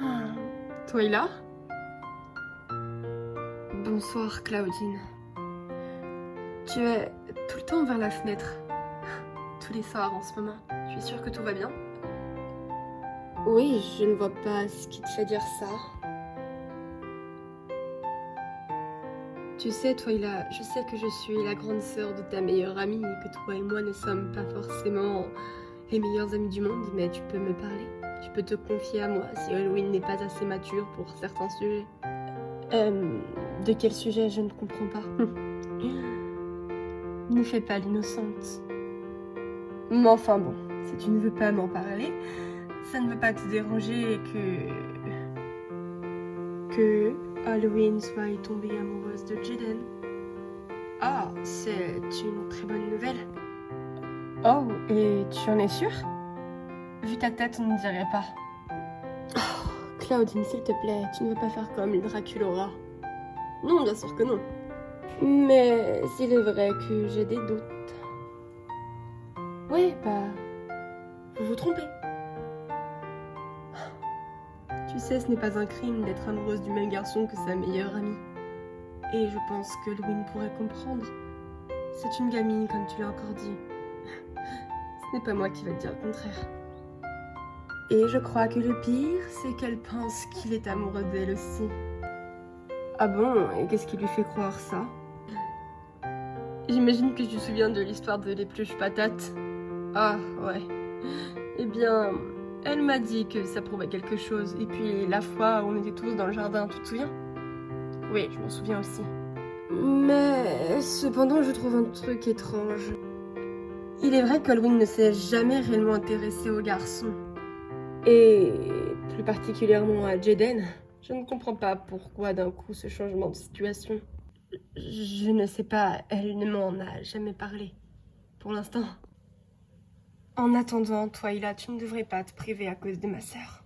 Ah, Twyla? Bonsoir, Claudine. Tu es tout le temps vers la fenêtre. Tous les soirs en ce moment. Tu es sûre que tout va bien? Oui, je ne vois pas ce qui te fait dire ça. Tu sais, Twyla, je sais que je suis la grande sœur de ta meilleure amie et que toi et moi ne sommes pas forcément les meilleurs amis du monde, mais tu peux me parler. Tu peux te confier à moi si Halloween n'est pas assez mature pour certains sujets. De quel sujet? Je ne comprends pas. Ne fais pas l'innocente. Mais enfin bon, si tu ne veux pas m'en parler, ça ne veut pas te déranger que Halloween soit tombée amoureuse de Jaden. Ah, c'est une très bonne nouvelle. Oh, et tu en es sûre? Vu ta tête, on ne dirait pas. Oh, Claudine, s'il te plaît, tu ne veux pas faire comme Draculaura. Non, bien sûr que non. Mais il est vrai que j'ai des doutes. Ouais, bah, vous vous trompez. Tu sais, ce n'est pas un crime d'être amoureuse du même garçon que sa meilleure amie. Et je pense que Halloween pourrait comprendre. C'est une gamine, comme tu l'as encore dit. Ce n'est pas moi qui vais te dire le contraire. Et je crois que le pire, c'est qu'elle pense qu'il est amoureux d'elle aussi. Ah bon? Et qu'est-ce qui lui fait croire ça? J'imagine que tu te souviens de l'histoire de l'épluche patate. Ah, ouais. Eh bien, elle m'a dit que ça prouvait quelque chose. Et puis, la fois où on était tous dans le jardin, tu te souviens? Oui, je m'en souviens aussi. Mais cependant, je trouve un truc étrange. Il est vrai qu'Halloween ne s'est jamais réellement intéressé aux garçons. Et plus particulièrement à Jaden. Je ne comprends pas pourquoi d'un coup ce changement de situation. Je ne sais pas, elle ne m'en a jamais parlé. Pour l'instant. En attendant, Twyla, tu ne devrais pas te priver à cause de ma sœur.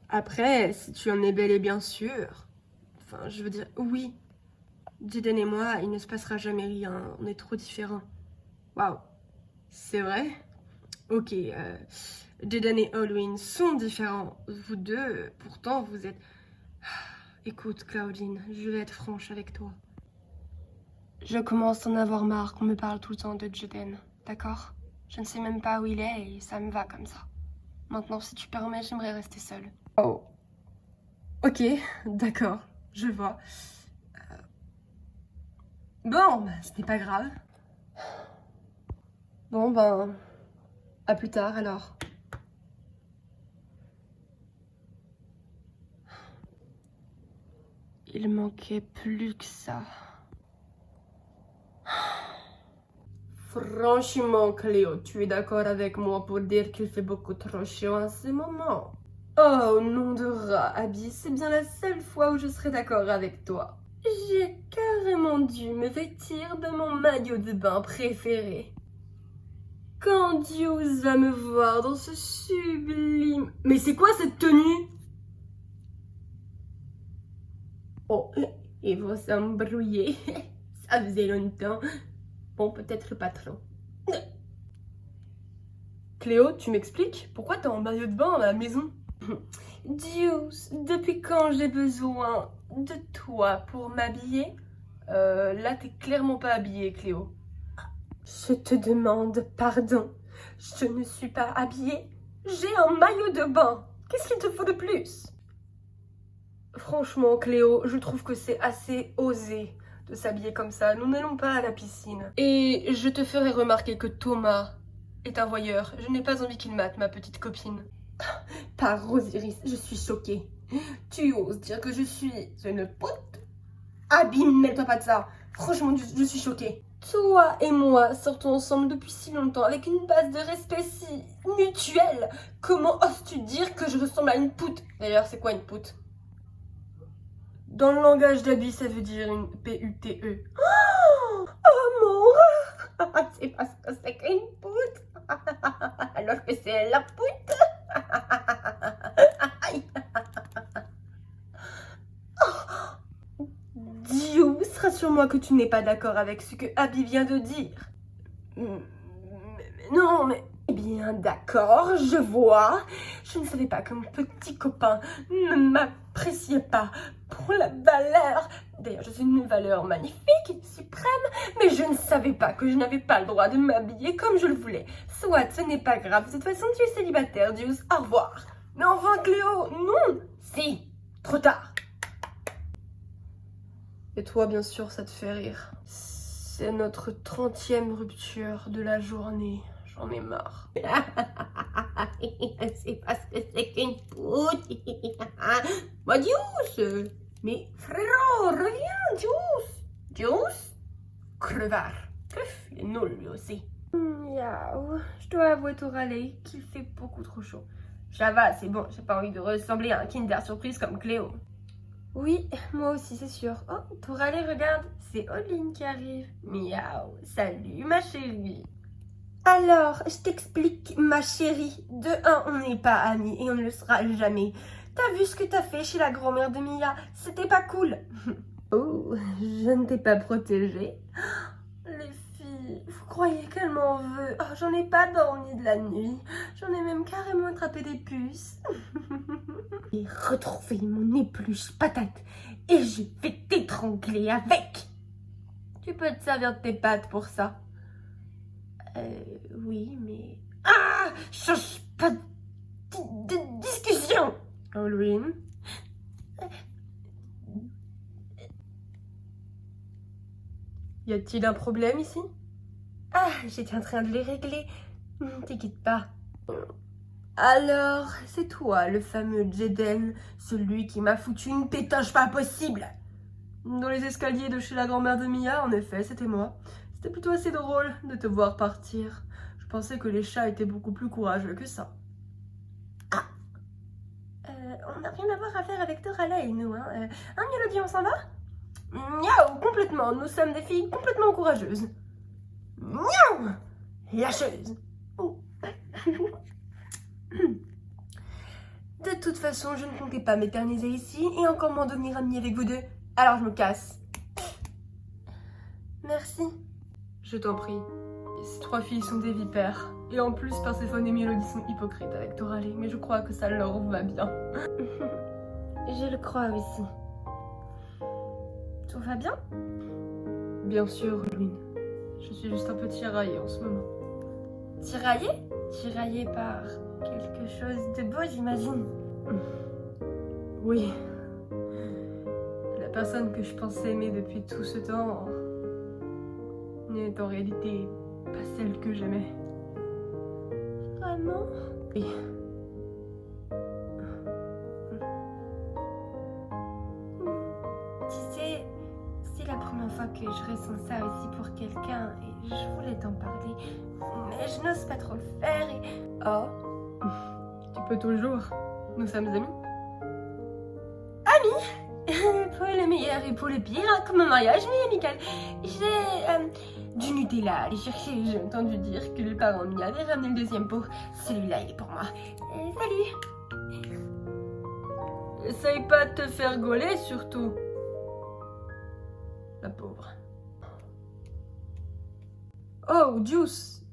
Après, si tu en es bel et bien sûre... Enfin, je veux dire, oui. Jaden et moi, il ne se passera jamais rien. On est trop différents. Waouh. C'est vrai? Ok, Jaden et Halloween sont différents. Vous deux, pourtant, vous êtes... Écoute, Claudine, je vais être franche avec toi. Je commence à en avoir marre qu'on me parle tout le temps de Jaden, d'accord? Je ne sais même pas où il est et ça me va comme ça. Maintenant, si tu permets, j'aimerais rester seule. Oh. Ok, d'accord, je vois. Bon, bah, ce n'est pas grave. Bon, ben... À plus tard, alors. Il manquait plus que ça. Franchement, Cléo, tu es d'accord avec moi pour dire qu'il fait beaucoup trop chaud en ce moment? Oh, nom de rat, Abby, c'est bien la seule fois où je serai d'accord avec toi. J'ai carrément dû me vêtir de mon maillot de bain préféré. Quand Deuce va me voir dans ce sublime... Mais c'est quoi cette tenue? Oh, ils vont s'embrouiller. Ça faisait longtemps. Bon, peut-être pas trop. Cléo, tu m'expliques? Pourquoi t'es en maillot de bain à la maison? Deuce, depuis quand j'ai besoin de toi pour m'habiller? Là, t'es clairement pas habillée, Cléo. Je te demande pardon. Je ne suis pas habillée. J'ai un maillot de bain. Qu'est-ce qu'il te faut de plus? Franchement, Cléo, je trouve que c'est assez osé de s'habiller comme ça. Nous n'allons pas à la piscine. Et je te ferai remarquer que Thomas est un voyeur. Je n'ai pas envie qu'il mate ma petite copine. Par Osiris, je suis choquée. Tu oses dire que je suis une pote? Abby, mêle-toi pas de ça. Franchement, je suis choquée. Toi et moi sortons ensemble depuis si longtemps avec une base de respect si mutuelle. Comment oses-tu dire que je ressemble à une poute? D'ailleurs, c'est quoi une poute? Dans le langage d'Abby, ça veut dire une P-U-T-E. Oh mon rat! C'est parce que c'est qu'une poute. Alors que c'est la poute. Dieu, rassure-moi que tu n'es pas d'accord avec ce que Abby vient de dire. Non, mais Eh bien, d'accord, je vois. Je ne savais pas que mon petit copain ne m'appréciait pas pour la valeur. D'ailleurs, je suis une valeur magnifique, suprême, mais je ne savais pas que je n'avais pas le droit de m'habiller comme je le voulais. Soit, ce n'est pas grave. De toute façon, tu es célibataire, Juice. Au revoir. Mais enfin, Cléo, non. Si, trop tard. Et toi, bien sûr, ça te fait rire. C'est notre 30e rupture de la journée. J'en ai marre. C'est parce que c'est qu'une poule. Bah, Juice. Mais frérot, reviens, Juice. Juice. Crevard. Puf, il est nul lui aussi. Miaou. Je dois avouer, Toralé, qu'il fait beaucoup trop chaud. Ça va, c'est bon, j'ai pas envie de ressembler à un Kinder Surprise comme Cléo. Oui, moi aussi, c'est sûr. Oh, Toralé, regarde, c'est Oline qui arrive. Miaou, salut ma chérie. Alors, je t'explique, ma chérie. De un, on n'est pas amis et on ne le sera jamais. T'as vu ce que t'as fait chez la grand-mère de Mia? C'était pas cool. Oh, je ne t'ai pas protégée. Les filles, vous croyez qu'elle m'en veut? Oh, j'en ai pas dormi de la nuit. J'en ai même carrément attrapé des puces. J'ai retrouvé mon épluche patate et je vais t'étrangler avec. Tu peux te servir de tes pattes pour ça. Oui, mais... Ah! Change pas de discussion! Halloween. Y a-t-il un problème ici? Ah, j'étais en train de les régler. T'inquiète pas. Alors, c'est toi, le fameux Jaden, celui qui m'a foutu une pétoche pas possible. Dans les escaliers de chez la grand-mère de Mia, en effet, c'était moi. C'était plutôt assez drôle de te voir partir. Je pensais que les chats étaient beaucoup plus courageux que ça. Ah, on n'a rien à faire avec Toralei, nous, hein. Mélodie, on s'en va? Miaou, complètement. Nous sommes des filles complètement courageuses. Miaou! Lâcheuse. Oh. De toute façon, je ne comptais pas m'éterniser ici et encore moins devenir amie avec vous deux. Alors je me casse. Merci. Je t'en prie. Ces 3 filles sont des vipères. Et en plus, Perséphone et Mélodie sont hypocrites avec Toralé. Mais je crois que ça leur va bien. Je le crois aussi. Tout va bien? Bien sûr, Lune. Je suis juste un peu tiraillée en ce moment. Tiraillée? Tiraillée par quelque chose de beau, j'imagine. Oui. La personne que je pensais aimer depuis tout ce temps n'est en réalité pas celle que j'aimais. Vraiment? Oui. Tu sais, c'est la première fois que je ressens ça aussi pour quelqu'un et je voulais t'en parler, mais je n'ose pas trop le faire et... Oh, tu peux toujours. Nous sommes amis. Pour le meilleur et pour le pire, hein, comme un mariage, mais amical. J'ai du Nutella à aller chercher. J'ai entendu dire que les parents m'y avaient ramené le 2e pot. Celui-là, il est pour moi. Salut! Essaye pas de te faire gauler, surtout. La pauvre. Oh, Juice.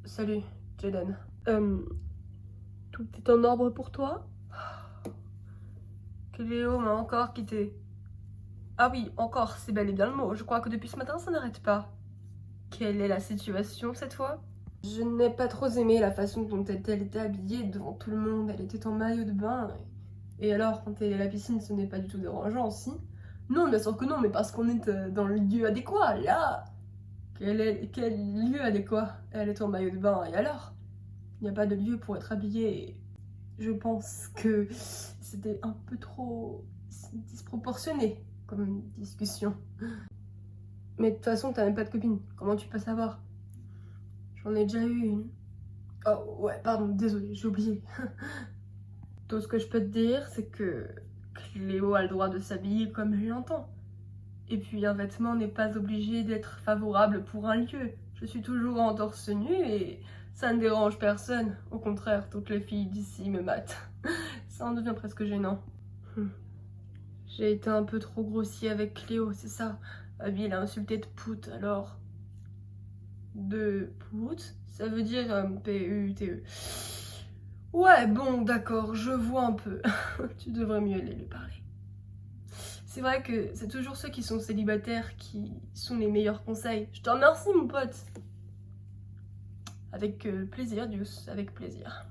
Salut, Jaden. Tout est en ordre pour toi? Cléo m'a encore quitté. Ah oui, encore, c'est bel et bien le mot. Je crois que depuis ce matin, ça n'arrête pas. Quelle est la situation cette fois? Je n'ai pas trop aimé la façon dont elle était habillée devant tout le monde. Elle était en maillot de bain. Et alors, quand elle est à la piscine, ce n'est pas du tout dérangeant, si? Non, bien sûr que non, mais parce qu'on est dans le lieu adéquat. Là, quel lieu adéquat? Elle est en maillot de bain, et alors? Il n'y a pas de lieu pour être habillée. Je pense que c'était un peu trop disproportionné comme discussion. Mais de toute façon, t'as même pas de copine. Comment tu peux savoir? J'en ai déjà eu une. Oh ouais, pardon, désolé, j'ai oublié. Tout ce que je peux te dire, c'est que Cléo a le droit de s'habiller comme elle l'entend. Et puis un vêtement n'est pas obligé d'être favorable pour un lieu. Je suis toujours en torse nu et ça ne dérange personne. Au contraire, toutes les filles d'ici me matent. Ça en devient presque gênant. J'ai été un peu trop grossier avec Cléo, c'est ça. Abby l'a insulté de pute, alors... De Pute, ça veut dire P-U-T-E. Ouais, bon, d'accord, je vois un peu. Tu devrais mieux aller lui parler. C'est vrai que c'est toujours ceux qui sont célibataires qui sont les meilleurs conseils. Je te remercie, mon pote. Avec plaisir, Deuce, avec plaisir.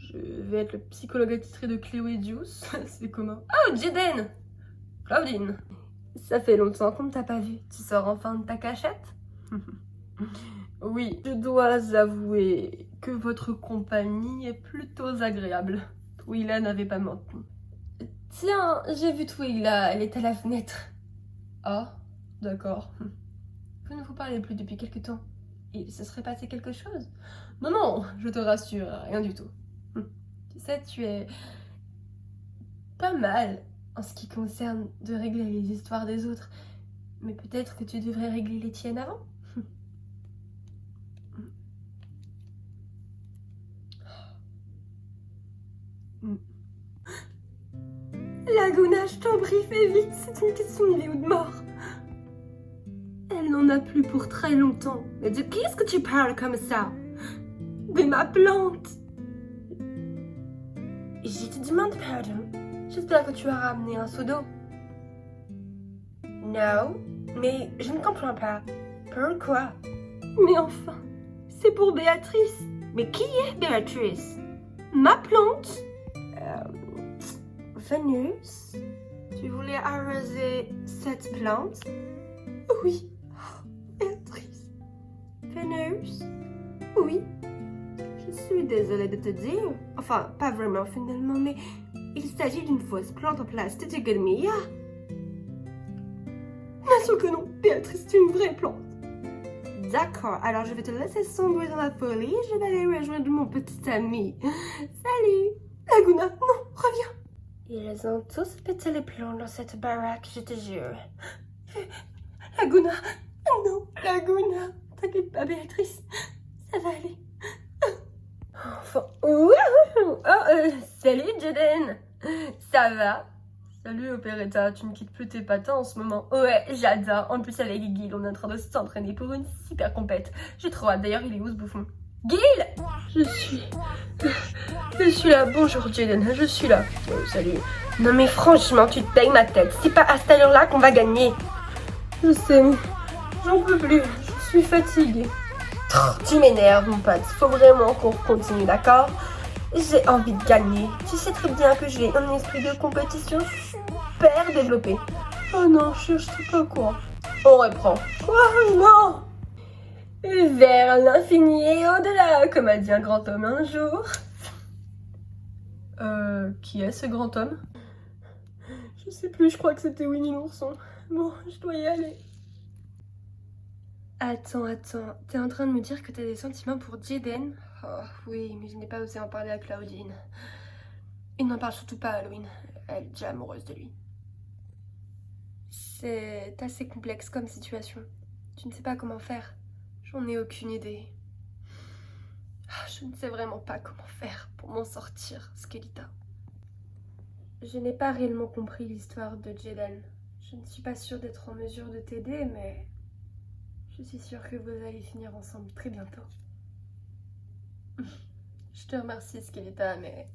Je vais être le psychologue attitré de Cléo et Deuce. C'est comment? Oh, Jaden! Claudine! Ça fait longtemps qu'on ne t'a pas vu. Tu sors enfin de ta cachette? Oui, je dois avouer que votre compagnie est plutôt agréable. Twyla n'avait pas menti. Tiens, j'ai vu Twyla, elle est à la fenêtre. Ah, d'accord. Vous ne vous parlez plus depuis quelque temps. Il se serait passé quelque chose? Non, non, je te rassure, rien du tout. Tu sais, tu es pas mal en ce qui concerne de régler les histoires des autres. Mais peut-être que tu devrais régler les tiennes avant? Laguna, je t'en prie, fais vite, c'est une question de vie ou de mort. Elle n'en a plus pour très longtemps. Mais de qui est-ce que tu parles comme ça? De ma plante. Je te demande pardon. J'espère que tu as ramené un seau d'eau. Non, mais je ne comprends pas. Pourquoi? Mais enfin, c'est pour Béatrice. Mais qui est Béatrice? Ma plante? Vénus? Tu voulais arroser cette plante? Oui. Oh, Béatrice. Vénus? Oui. Je suis désolée de te dire. Enfin, pas vraiment finalement, mais il s'agit d'une fausse plante en plastique de Mia. Bien sûr que non. Béatrice, c'est une vraie plante. D'accord, alors je vais te laisser sombrer dans la folie. Je vais aller rejoindre mon petit ami. Salut. Laguna, non, reviens. Ils ont tous pété les plombs dans cette baraque, je te jure. Laguna, non, Laguna. T'inquiète pas, Béatrice, ça va aller. Enfin, salut Jaden. Ça va? Salut Opéretta, tu ne quittes plus tes patins en ce moment. Ouais, j'adore. En plus avec Gil, on est en train de s'entraîner pour une super compète. J'ai trop hâte. D'ailleurs, il est où ce bouffon? Gil! Je suis là. Bonjour Jaden, je suis là. Salut. Non mais franchement, tu te payes ma tête. C'est pas à cette heure-là qu'on va gagner. Je sais, j'en peux plus. Je suis fatiguée. Tu m'énerves, mon pote. Faut vraiment qu'on continue, d'accord? J'ai envie de gagner. Tu sais très bien que j'ai un esprit de compétition super développé. Oh non, je suis pas au courant. On reprend. Oh non! Vers l'infini et au-delà, comme a dit un grand homme un jour. Qui est ce grand homme? Je sais plus, je crois que c'était Winnie l'ourson. Bon, je dois y aller. Attends, t'es en train de me dire que t'as des sentiments pour Jaden? Oh oui, mais je n'ai pas osé en parler à Claudine. Il n'en parle surtout pas à Halloween, elle est déjà amoureuse de lui. C'est assez complexe comme situation. Tu ne sais pas comment faire. J'en ai aucune idée. Je ne sais vraiment pas comment faire pour m'en sortir, Skelita. Je n'ai pas réellement compris l'histoire de Jaden. Je ne suis pas sûre d'être en mesure de t'aider, mais je suis sûre que vous allez finir ensemble très bientôt. Je te remercie, Skelita, mais...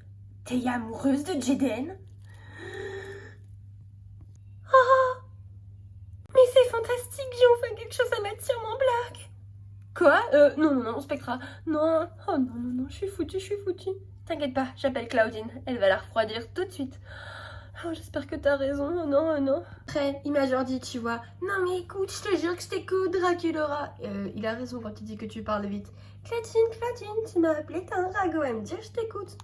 T'es amoureuse de Jaden? Oh! Mais c'est fantastique, j'ai enfin quelque chose à mettre sur mon blog. Quoi? Non, Spectra. Non, oh non, je suis foutue. T'inquiète pas, j'appelle Claudine, elle va la refroidir tout de suite. Oh, j'espère que t'as raison, oh non. Après, il m'a genre dit, tu vois, non mais écoute, je te jure que je t'écoute, Draculaura. Il a raison quand il dit que tu parles vite. Claudine, tu m'as appelé, t'as un ragot à me dire, je t'écoute.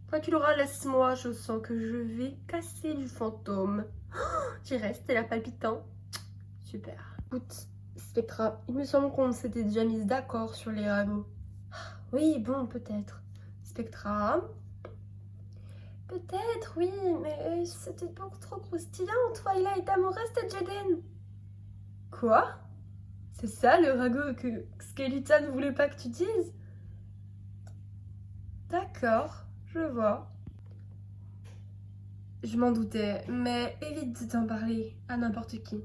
Draculaura, laisse-moi, je sens que je vais casser du fantôme. Oh, tu restes, t'es là palpitant. Super. Écoute, Spectra, il me semble qu'on s'était déjà mis d'accord sur les ragots. Oui, bon, peut-être. Spectra... Peut-être, oui, mais c'était beaucoup trop croustillant. Twyla est amoureuse de Jaden. Quoi? C'est ça le ragot que Skelita ne voulait pas que tu dises? D'accord, je vois. Je m'en doutais, mais évite de t'en parler à n'importe qui.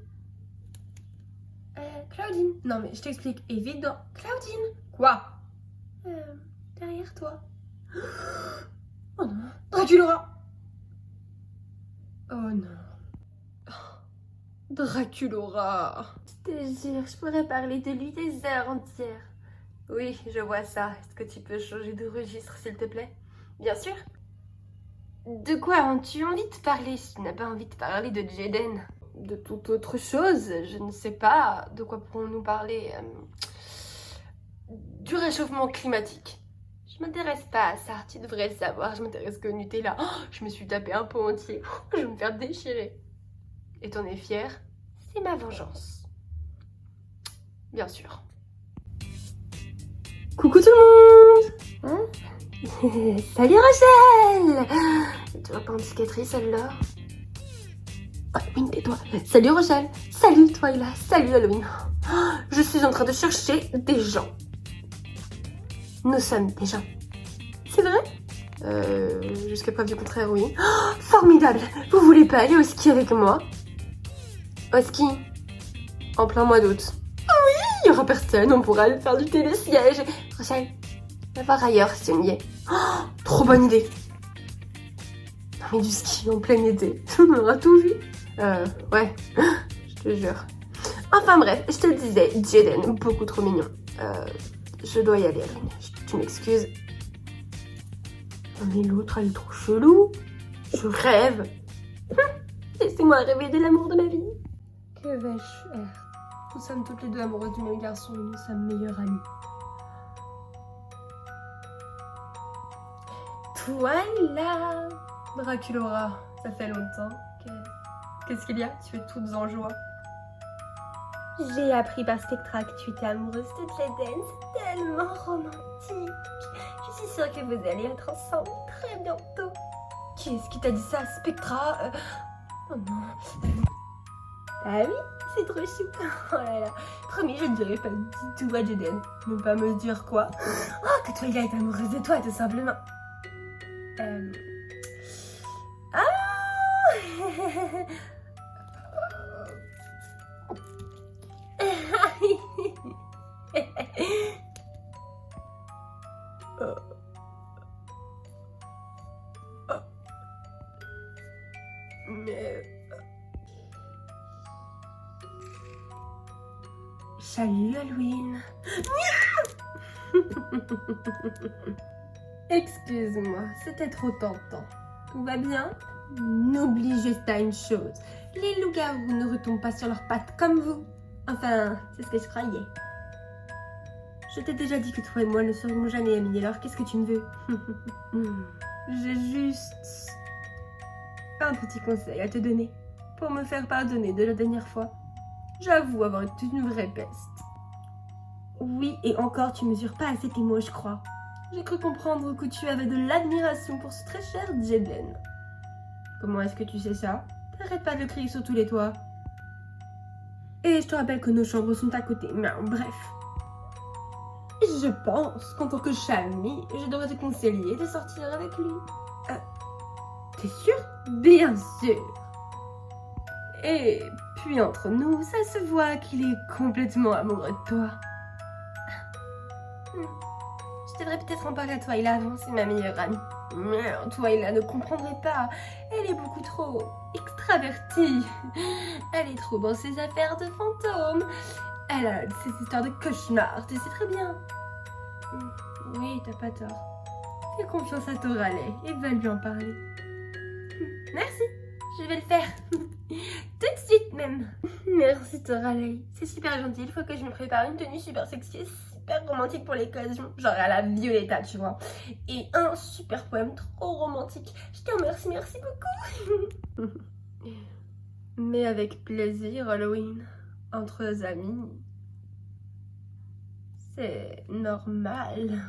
Claudine. Non mais je t'explique, évident. Claudine. Quoi? Derrière toi. Oh non. Draculaura. Oh non. Draculaura. Je te jure, je pourrais parler de lui des heures entières. Oui, je vois ça. Est-ce que tu peux changer de registre, s'il te plaît? Bien sûr. De quoi as-tu envie de parler si tu n'as pas envie de parler de Jaden? De toute autre chose, je ne sais pas. De quoi pourrons-nous parler? Du réchauffement climatique. Je m'intéresse pas à ça, Tu devrais le savoir, je m'intéresse qu'au Nutella. Oh, je me suis tapé un pot entier. Je vais me faire déchirer. Et t'en es fière? C'est ma vengeance. Bien sûr. Coucou tout le monde! Salut Rochelle! Tu vois pas en cicatrice celle-là? Oh, Halloween, tais-toi. Salut Rochelle! Salut Twyla! Salut Halloween! Je suis en train de chercher des gens. Nous sommes des gens. C'est vrai? Jusqu'à preuve du contraire, oui. Oh, formidable! Vous voulez pas aller au ski avec moi? Au ski? En plein mois d'août. Oui! Il y aura personne, on pourra aller faire du télésiège. Rochelle, va voir ailleurs si on y est. Oh, trop bonne idée! Non mais du ski en plein été, on aura tout vu. Ouais, je te jure. Enfin bref, je te le disais, Jaden, beaucoup trop mignon. Je dois y aller, Aline. Tu m'excuses. Mais l'autre, elle est trop chelou. Je rêve. Laissez-moi rêver de l'amour de ma vie. Que vais-je faire? Nous sommes toutes les deux amoureuses du même garçon et nous sommes meilleures amies. Voilà. Draculaura, ça fait longtemps. Qu'est-ce qu'il y a? Tu es toutes en joie. J'ai appris par Spectra que tu étais amoureuse de Jaden. C'est tellement romantique. Je suis sûre que vous allez être ensemble très bientôt. Qui est-ce qui t'a dit ça? Spectra? Oh non. Ah oui, c'est trop chou. Oh là là. Promis, je ne dirai pas du tout à Jaden. Ne pas me dire quoi? Oh, que Twyla est amoureuse de toi, tout simplement. Ah. Mais... Salut Halloween. Excuse-moi, c'était trop tentant. Tout va bien? N'oublie juste pas une chose. Les loups-garous ne retombent pas sur leurs pattes comme vous. Enfin, c'est ce que je croyais. Je t'ai déjà dit que toi et moi ne serions jamais amis, alors qu'est-ce que tu me veux? J'ai juste un petit conseil à te donner pour me faire pardonner de la dernière fois. J'avoue avoir été une vraie peste. Oui, et encore, tu mesures pas assez tes mots, je crois. J'ai cru comprendre que tu avais de l'admiration pour ce très cher Jaden. Comment est-ce que tu sais ça? T'arrêtes pas de le crier sur tous les toits. Et je te rappelle que nos chambres sont à côté. Mais bref. Je pense qu'en tant que chamie, je devrais te conseiller de sortir avec lui. T'es sûre? Bien sûr. Et puis entre nous, ça se voit qu'il est complètement amoureux de toi. Je devrais peut-être en parler à Twyla avant, c'est ma meilleure amie. Mais Twyla ne comprendrait pas. Elle est beaucoup trop extravertie. Elle est trop dans ses affaires de fantômes. Elle a ses histoires de cauchemars, tu sais très bien. Oui, t'as pas tort. Fais confiance à Toralei et va lui en parler. Merci, je vais le faire. Tout de suite même. Merci Toralei. C'est super gentil, il faut que je me prépare une tenue super sexy, super romantique pour l'occasion. Genre à la Violetta, tu vois. Et un super poème trop romantique. Je te remercie, merci beaucoup. Mais avec plaisir, Halloween. Entre amis. C'est normal.